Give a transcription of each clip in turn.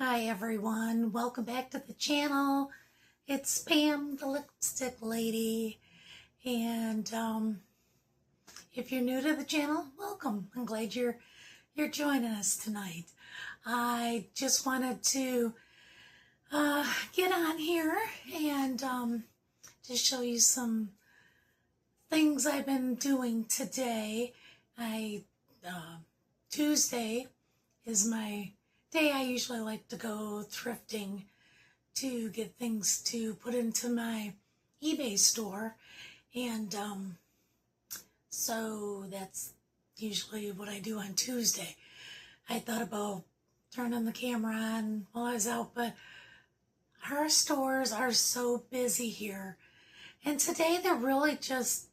Hi everyone, welcome back to the channel. It's Pam, the lipstick lady, and if you're new to the channel, welcome. I'm glad you're joining us tonight. I just wanted to get on here and just show you some things I've been doing today. Tuesday is my day. I usually like to go thrifting to get things to put into my eBay store, and so that's usually what I do on Tuesday. I thought about turning the camera on while I was out, but our stores are so busy here, and today there really just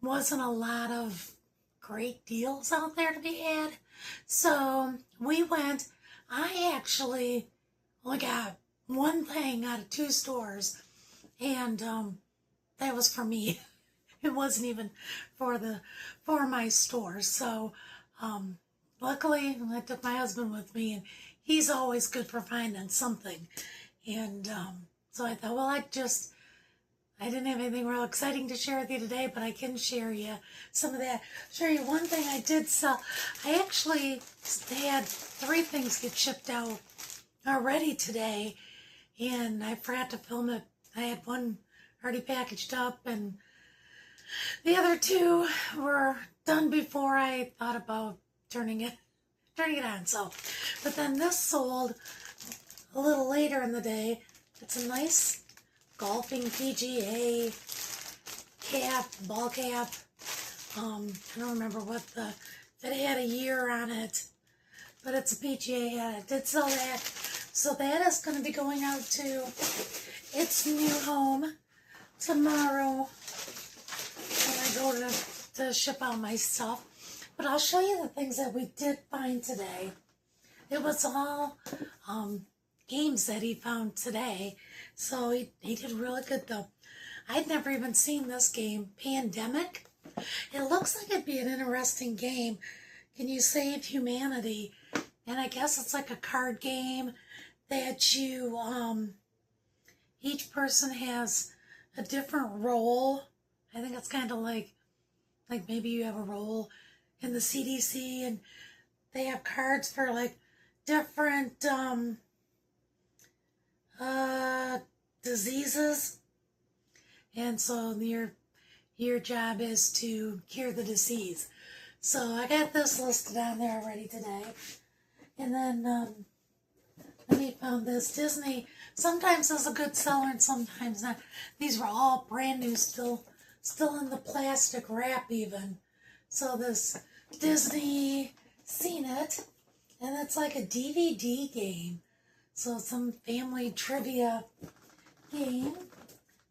wasn't a lot of great deals out there to be had. So we went. I actually only got one thing out of two stores, and that was for me. It wasn't even for my store. So luckily I took my husband with me, and he's always good for finding something. And so I thought, well, I didn't have anything real exciting to share with you today, but I can share you some of that. Show you one thing I did sell. I actually had 3 things get shipped out already today, and I forgot to film it. I had one already packaged up, and the other 2 were done before I thought about turning it on. So, but then this sold a little later in the day. It's a nice golfing PGA cap, ball cap. I don't remember if it had a year on it, but it's a PGA hat. It did sell that. So that is going to be going out to its new home tomorrow when I go to ship out my stuff. But I'll show you the things that we did find today. It was all games that he found today. So he did really good though. I'd never even seen this game, Pandemic. It looks like it'd be an interesting game. Can you save humanity? And I guess it's like a card game that you, each person has a different role. I think it's kind of like maybe you have a role in the CDC, and they have cards for like different, diseases, and so your job is to cure the disease. So I got this listed on there already today, and then then he found this. Disney sometimes is a good seller and sometimes not. These were all brand new, still in the plastic wrap even. So this Disney Seen It, and it's like a DVD game. So some family trivia game.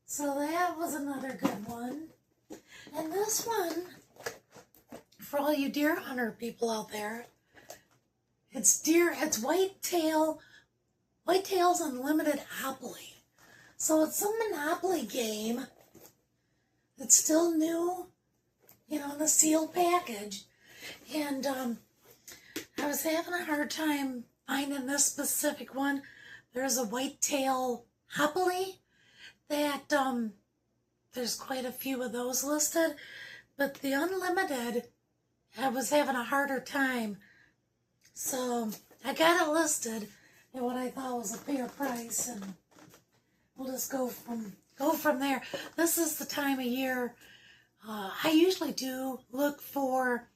So that was another good one. And this one, for all you deer hunter people out there, it's Whitetails Unlimited Monopoly. So it's a Monopoly game. It's still new, in a sealed package. And I was having a hard time finding this specific one. There's a Whitetail Monopoly that there's quite a few of those listed, but the unlimited, I was having a harder time. So I got it listed at what I thought was a fair price, and we'll just go from there. This is the time of year I usually do look for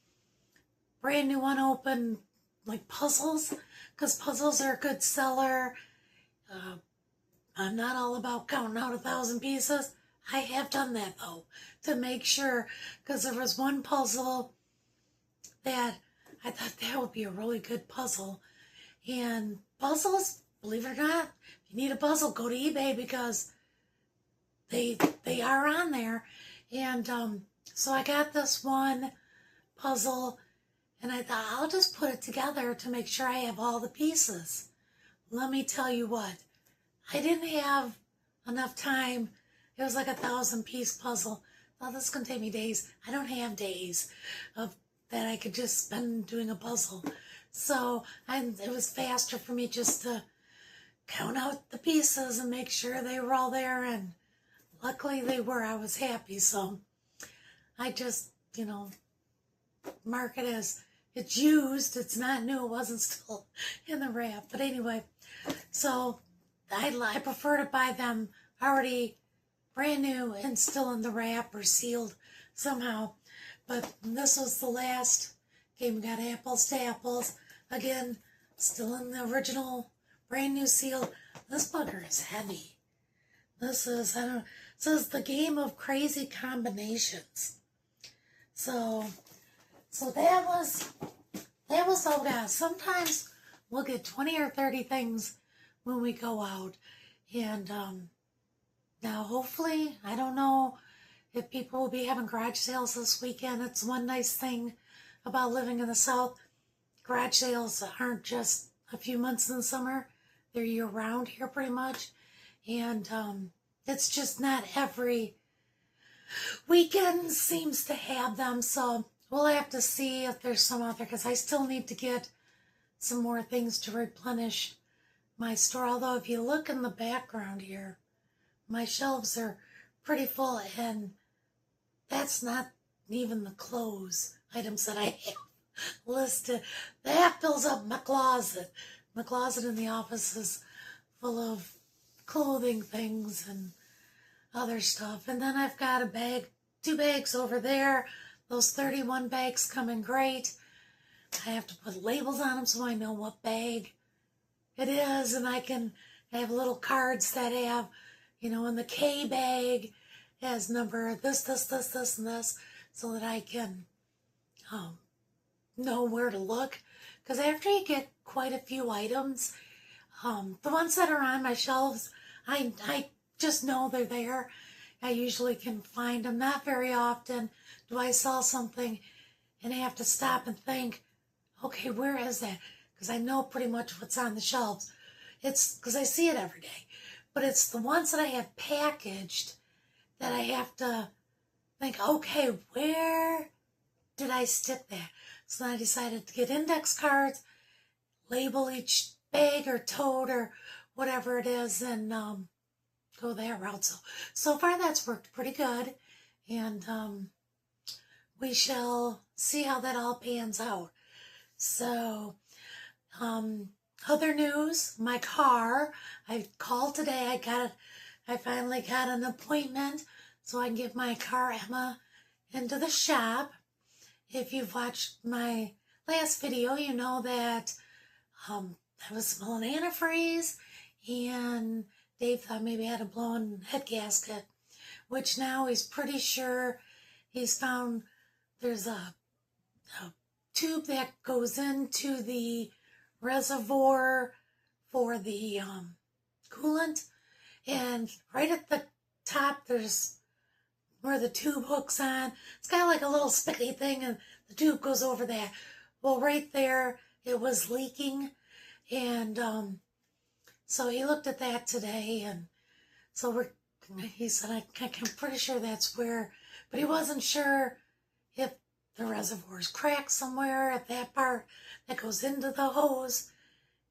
brand new unopened like puzzles, because puzzles are a good seller. I'm not all about counting out 1,000 pieces. I have done that though, to make sure, because there was one puzzle that I thought that would be a really good puzzle. And puzzles, believe it or not, if you need a puzzle, go to eBay, because they are on there. And so I got this one puzzle, and I thought I'll just put it together to make sure I have all the pieces. Let me tell you what, I didn't have enough time. It was like a 1,000-piece puzzle. I thought this is going to take me days. I don't have days that I could just spend doing a puzzle. So it was faster for me just to count out the pieces and make sure they were all there, and luckily they were. I was happy, so I just, mark it as it's used. It's not new. It wasn't still in the wrap. But anyway, so I prefer to buy them already brand new and still in the wrap or sealed somehow. But this was the last game. We got Apples to Apples. Again, still in the original brand new seal. This bugger is heavy. This is, it says the game of crazy combinations. So that was all that. Sometimes we'll get 20 or 30 things when we go out. And now hopefully, I don't know if people will be having garage sales this weekend. It's one nice thing about living in the South. Garage sales aren't just a few months in the summer. They're year-round here pretty much. And it's just not every weekend seems to have them. So we'll have to see if there's some out there, because I still need to get some more things to replenish my store. Although if you look in the background here, my shelves are pretty full, and that's not even the clothes items that I have listed. That fills up my closet. My closet in the office is full of clothing things and other stuff. And then I've got two bags over there. Those 31 bags come in great. I have to put labels on them so I know what bag it is, and I can have little cards that have, in the K bag has number this, and this, so that I can know where to look. Because after you get quite a few items, the ones that are on my shelves, I just know they're there. I usually can find them. Not very often do I sell something and I have to stop and think, okay, where is that? Because I know pretty much what's on the shelves. It's because I see it every day. But it's the ones that I have packaged that I have to think, okay, where did I stick that? So then I decided to get index cards, label each bag or tote or whatever it is, and go that route. So far that's worked pretty good, and we shall see how that all pans out. So, other news, my car, I called today. I finally got an appointment so I can get my car, Emma, into the shop. If you've watched my last video, you know that I was smelling antifreeze, and Dave thought maybe I had a blown head gasket, which now he's pretty sure he's found there's a tube that goes into the reservoir for the coolant, and right at the top there's where the tube hooks on. It's got like a little spiky thing, and the tube goes over that. Well, right there it was leaking, and so he looked at that today, and so he said, I'm pretty sure that's where, but he wasn't sure if the reservoir's cracked somewhere, if that part that goes into the hose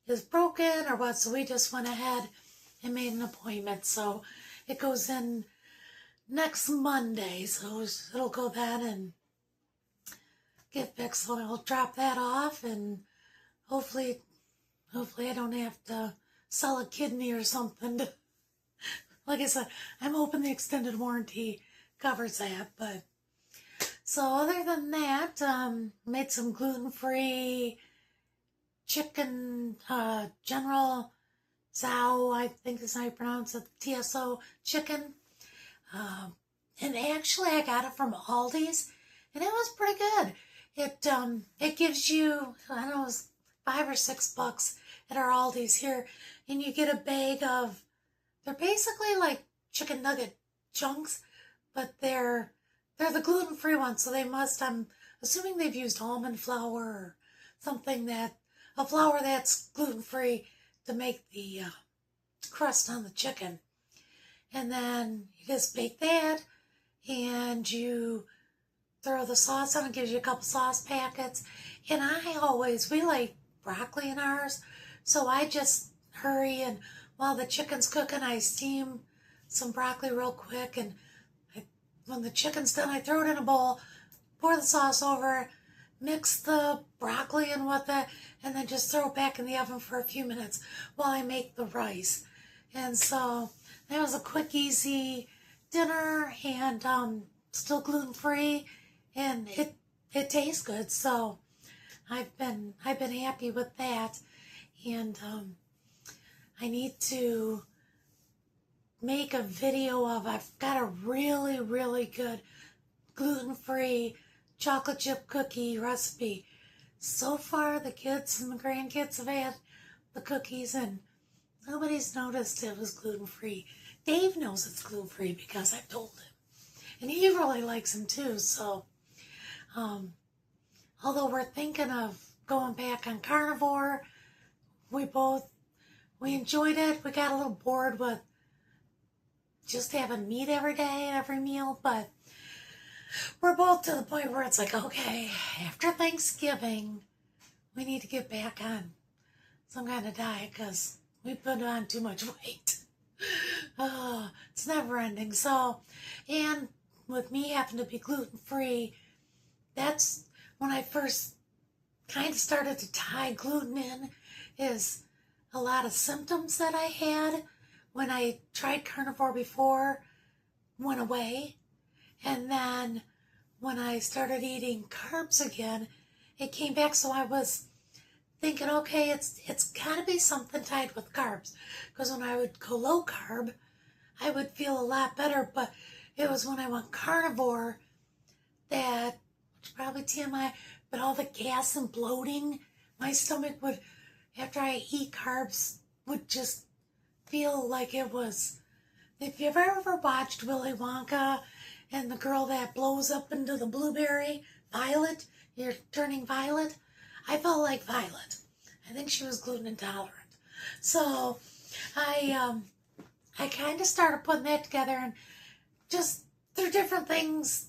is broken or what. So we just went ahead and made an appointment. So it goes in next Monday, so it'll go then and get fixed. So I'll drop that off, and hopefully I don't have to sell a kidney or something. Like I said, I'm hoping the extended warranty covers that. But so other than that, made some gluten-free chicken, General Tso, I think is how you pronounce it, TSO chicken. And actually I got it from Aldi's, and it was pretty good. It gives you, I don't know, it was $5 or $6 at our Aldi's here, and you get a bag of, they're basically like chicken nugget chunks, but they're the gluten-free ones, so they must, I'm assuming they've used almond flour or something a flour that's gluten-free to make the crust on the chicken. And then you just bake that, and you throw the sauce on. It gives you a couple sauce packets. And we like broccoli in ours, so I just hurry, and while the chicken's cooking, I steam some broccoli real quick, and when the chicken's done, I throw it in a bowl, pour the sauce over, mix the broccoli in with it, and then just throw it back in the oven for a few minutes while I make the rice. And so that was a quick, easy dinner, and still gluten-free, and it tastes good. So I've been happy with that, and I need to make a video of, I've got a really, really good gluten-free chocolate chip cookie recipe. So far, the kids and the grandkids have had the cookies, and nobody's noticed it was gluten-free. Dave knows it's gluten-free because I've told him, and he really likes them too. So, although we're thinking of going back on carnivore, we enjoyed it. We got a little bored with just having meat every day, every meal, but we're both to the point where it's like, okay, after Thanksgiving, we need to get back on some kind of diet because we put on too much weight. It's never ending. So, and with me having to be gluten-free, that's when I first kind of started to tie gluten in, is a lot of symptoms that I had when I tried carnivore before went away. And then when I started eating carbs again, it came back. So I was thinking, okay, it's got to be something tied with carbs. Because when I would go low carb, I would feel a lot better. But it was when I went carnivore that, which probably TMI, but all the gas and bloating, my stomach would, after I eat carbs, would just feel like it was. If you've ever watched Willy Wonka and the girl that blows up into the blueberry, Violet, you're turning violet, I felt like Violet. I think she was gluten intolerant. So I kind of started putting that together, and just through different things,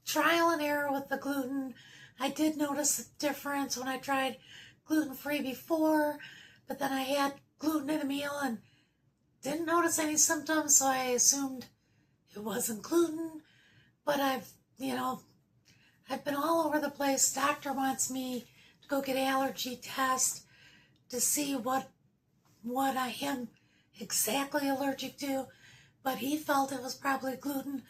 trial and error with the gluten. I did notice a difference when I tried gluten-free before, but then I had gluten in a meal and didn't notice any symptoms, so I assumed it wasn't gluten. But I've been all over the place. Doctor wants me to go get allergy test to see what I am exactly allergic to, but he felt it was probably gluten.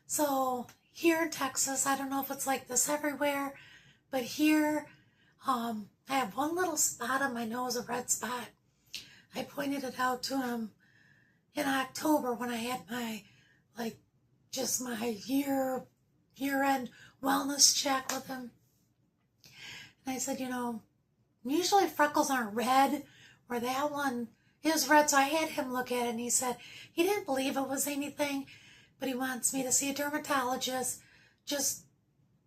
So here in Texas, I don't know if it's like this everywhere, but here I have one little spot on my nose, a red spot. I pointed it out to him in October when I had my, just my year-end wellness check with him. And I said, usually freckles aren't red, or that one is red. So I had him look at it, and he said he didn't believe it was anything, but he wants me to see a dermatologist just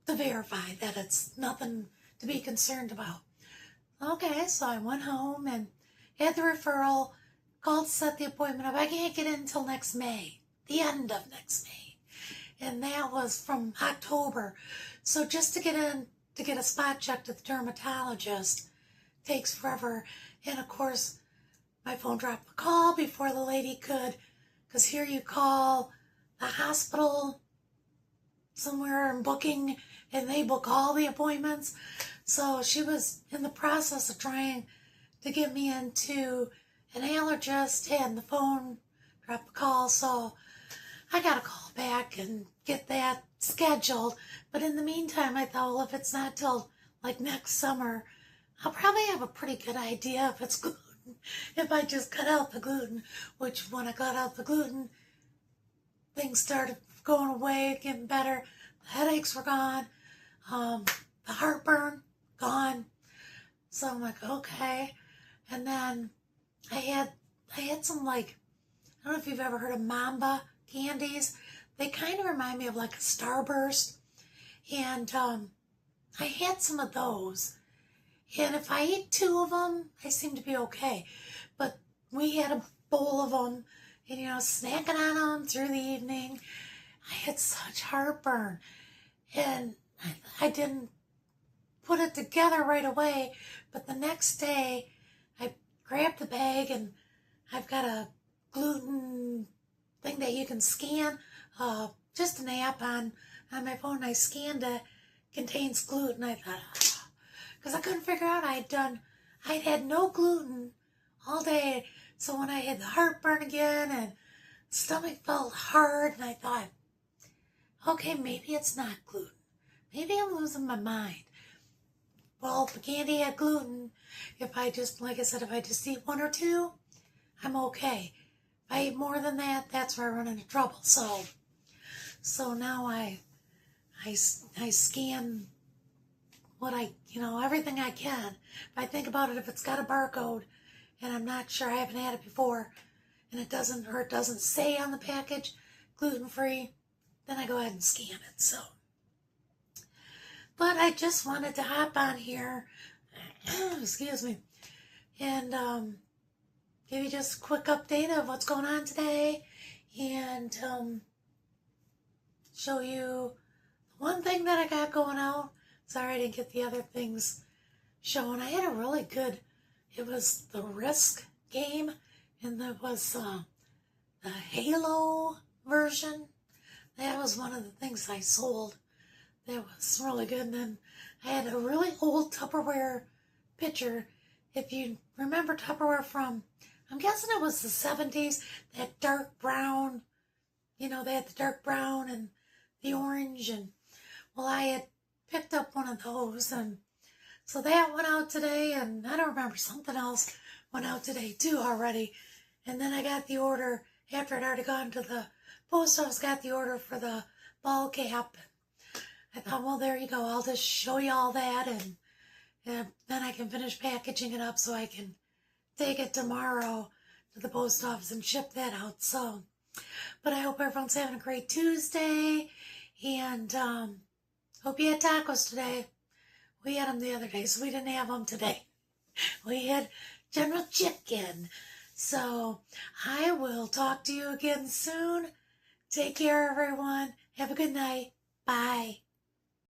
to verify that it's nothing to be concerned about. Okay, so I went home and had the referral, called to set the appointment up. I can't get in until next May, the end of next May. And that was from October. So just to get in, to get a spot checked at the dermatologist takes forever. And of course, my phone dropped the call before the lady could, because here you call the hospital somewhere in booking, and they book all the appointments. So she was in the process of trying to get me into an allergist, and the phone dropped the call. So I got to call back and get that scheduled. But in the meantime, I thought, well, if it's not till like next summer, I'll probably have a pretty good idea if it's gluten, if I just cut out the gluten, which when I cut out the gluten, things started going away, getting better. The headaches were gone. The heartburn, gone. So I'm like, okay. And then I had some, I don't know if you've ever heard of Mamba candies. They kind of remind me of like a Starburst. And I had some of those. And if I eat 2 of them, I seem to be okay. But we had a bowl of them, and, snacking on them through the evening. I had such heartburn. And I didn't put it together right away. But the next day, I grabbed the bag, and I've got a gluten thing that you can scan, just an app on my phone. I scanned it, contains gluten. I thought, because I couldn't figure out I'd had no gluten all day. So when I had the heartburn again and stomach felt hard, and I thought, okay, maybe it's not gluten. Maybe I'm losing my mind. Well, if the candy had gluten, if I just, like I said, if I just eat one or two, I'm okay. If I eat more than that, that's where I run into trouble. So now I scan what everything I can. If I think about it, if it's got a barcode and I'm not sure, I haven't had it before, and it doesn't say on the package gluten-free, then I go ahead and scan it. So, but I just wanted to hop on here, excuse me, and give you just a quick update of what's going on today, and show you one thing that I got going out. Sorry I didn't get the other things shown. I had a really good, it was the Risk game, and there was the Halo version. That was one of the things I sold. That was really good. And then I had a really old Tupperware pitcher. If you remember Tupperware from, I'm guessing it was the 70s, that dark brown, they had the dark brown and the orange. And well, I had picked up one of those, and so that went out today, and I don't remember, something else went out today too already. And then I got the order after I'd already gone to the post office, got the order for the ball cap. I thought, well, there you go. I'll just show you all that, and then I can finish packaging it up so I can take it tomorrow to the post office and ship that out. So, but I hope everyone's having a great Tuesday, and hope you had tacos today. We had them the other day, so we didn't have them today. We had General Chicken. So I will talk to you again soon. Take care, everyone. Have a good night. Bye.